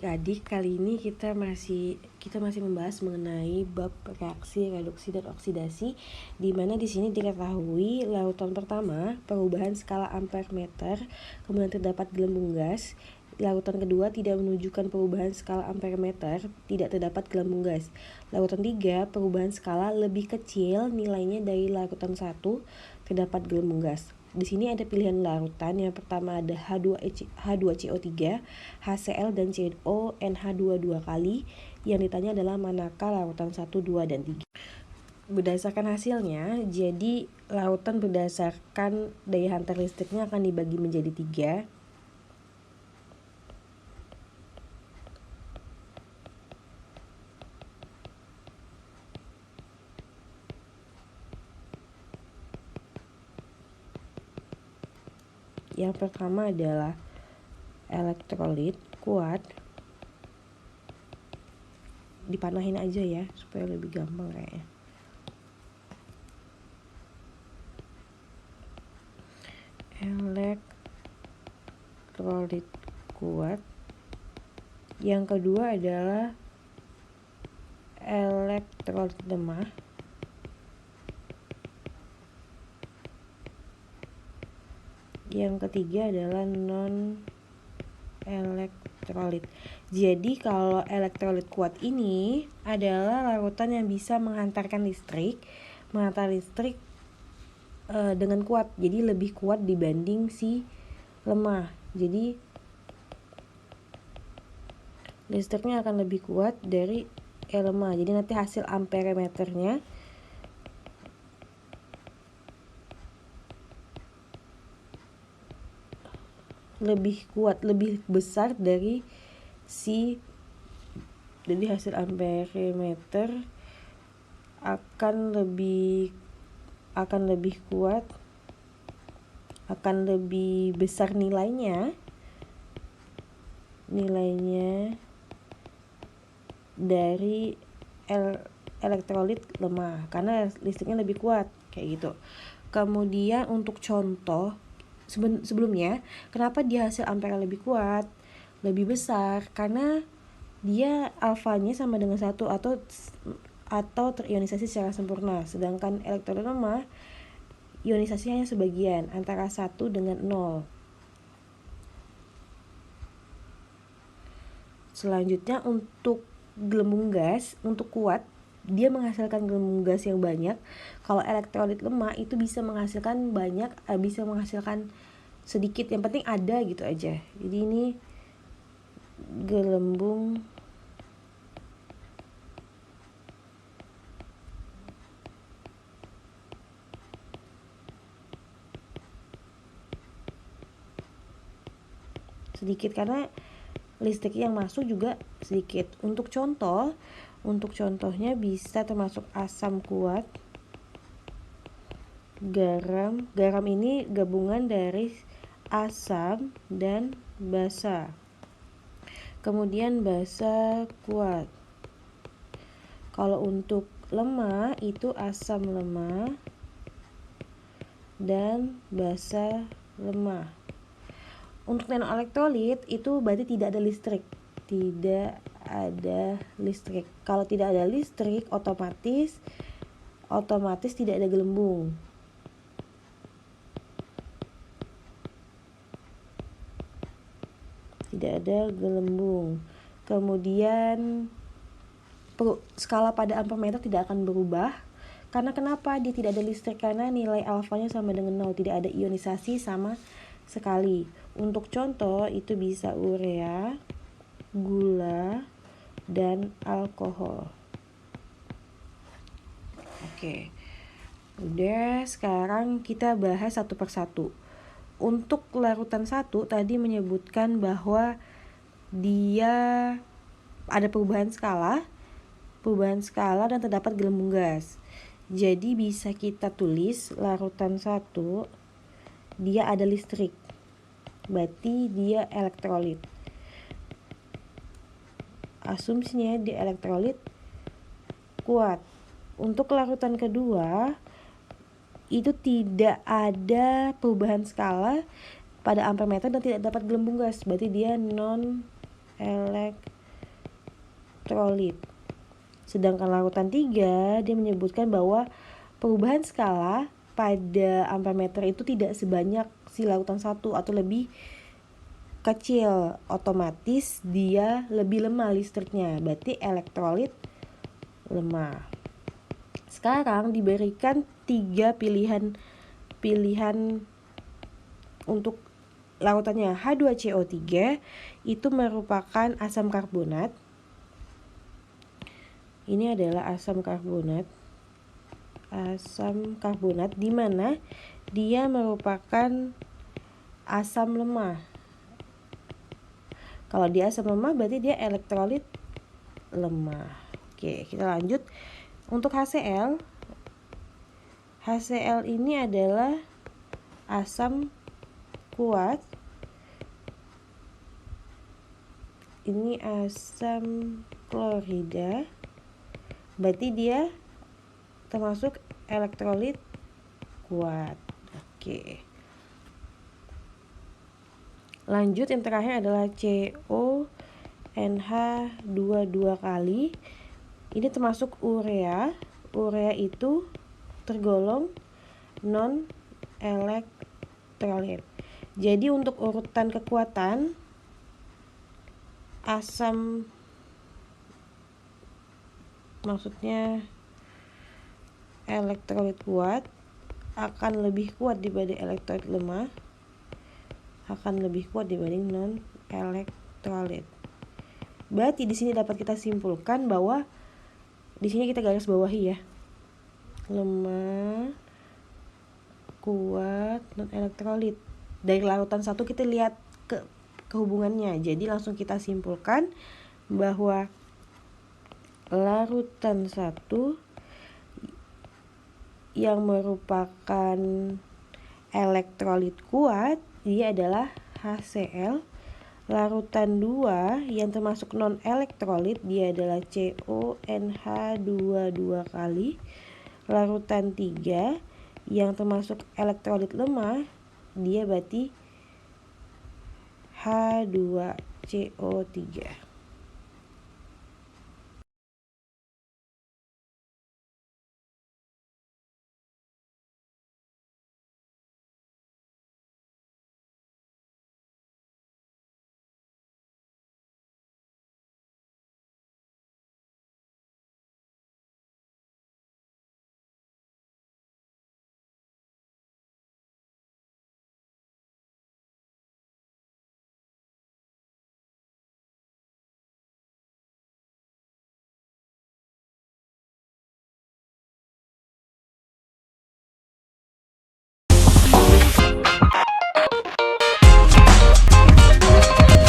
adik-adik, kali ini kita masih membahas mengenai bab reaksi, reduksi, dan oksidasi, di mana di sini diketahui larutan pertama perubahan skala ampere meter, kemudian terdapat gelembung gas. Larutan kedua tidak menunjukkan perubahan skala ampere meter, tidak terdapat gelembung gas. Larutan 3 perubahan skala lebih kecil nilainya dari larutan 1, terdapat gelembung gas. Di sini ada pilihan larutan. Yang pertama ada H2CO3, HCl dan CO NH2 2 kali. Yang ditanya adalah manakah larutan 1, 2 dan 3. Berdasarkan hasilnya, jadi larutan berdasarkan daya hantar listriknya akan dibagi menjadi 3. Yang pertama adalah elektrolit kuat. Dipanahin aja ya supaya lebih gampang kayaknya. Elektrolit kuat. Yang kedua adalah elektrolit lemah. Yang ketiga adalah non elektrolit. Jadi kalau elektrolit kuat ini adalah larutan yang bisa menghantar listrik dengan kuat. Jadi lebih kuat dibanding si lemah. Jadi listriknya akan lebih kuat dari lemah. Jadi nanti hasil ampere meternya lebih kuat, lebih besar dari hasil ampere meter akan lebih kuat, akan lebih besar nilainya dari elektrolit lemah karena listriknya lebih kuat kayak gitu. Kemudian untuk contoh sebelumnya, kenapa dia hasil ampere lebih kuat, lebih besar? Karena dia alfanya sama dengan 1 atau terionisasi secara sempurna. Sedangkan elektrolit lemah ionisasinya hanya sebagian, antara 1 dengan 0. Selanjutnya untuk gelembung gas, untuk kuat dia menghasilkan gelembung gas yang banyak. Kalau elektrolit lemah itu bisa menghasilkan banyak, bisa menghasilkan sedikit, yang penting ada gitu aja. Jadi ini gelembung sedikit karena listrik yang masuk juga sedikit. Untuk contohnya bisa termasuk asam kuat, garam ini gabungan dari asam dan basa. Kemudian basa kuat. Kalau untuk lemah itu asam lemah dan basa lemah. Untuk nanoelektrolit itu berarti tidak ada listrik. Kalau tidak ada listrik, otomatis tidak ada gelembung. Kemudian skala pada ampere meter tidak akan berubah. Karena kenapa? Dia tidak ada listrik karena nilai alfanya sama dengan 0, tidak ada ionisasi sama sekali. Untuk contoh itu bisa urea, gula, dan alkohol. Oke. Udah, sekarang kita bahas satu persatu. Untuk larutan 1 tadi menyebutkan bahwa dia ada perubahan skala dan terdapat gelembung gas. Jadi bisa kita tulis larutan 1 dia ada listrik, berarti dia elektrolit. Asumsinya dia elektrolit kuat. Untuk larutan kedua itu tidak ada perubahan skala pada ampere meter dan tidak dapat gelembung gas, berarti dia non elektrolit. elektrolit. Sedangkan larutan 3 dia menyebutkan bahwa perubahan skala pada ampermeter itu tidak sebanyak si larutan 1 atau lebih kecil, otomatis dia lebih lemah listriknya, berarti elektrolit lemah. Sekarang diberikan 3 pilihan untuk larutannya. H2CO3 itu merupakan asam karbonat. Ini adalah asam karbonat di mana dia merupakan asam lemah. Kalau dia asam lemah berarti dia elektrolit lemah. Oke, kita lanjut. Untuk HCl ini adalah asam kuat. Ini asam klorida. Berarti dia termasuk elektrolit kuat. Oke. Lanjut, yang terakhir adalah CONH2 2 kali. Ini termasuk urea. Urea itu tergolong non elektrolit. Jadi untuk urutan kekuatan asam, maksudnya elektrolit kuat akan lebih kuat dibanding elektrolit lemah, akan lebih kuat dibanding non elektrolit. Berarti di sini dapat kita simpulkan bahwa di sini kita garis bawahi ya, lemah, kuat, non elektrolit. Dari larutan 1 kita lihat kehubungannya. Jadi langsung kita simpulkan bahwa larutan 1 yang merupakan elektrolit kuat dia adalah HCl. Larutan 2 yang termasuk non elektrolit dia adalah CONH2 2 kali. Larutan 3 yang termasuk elektrolit lemah dia berarti H2CO3.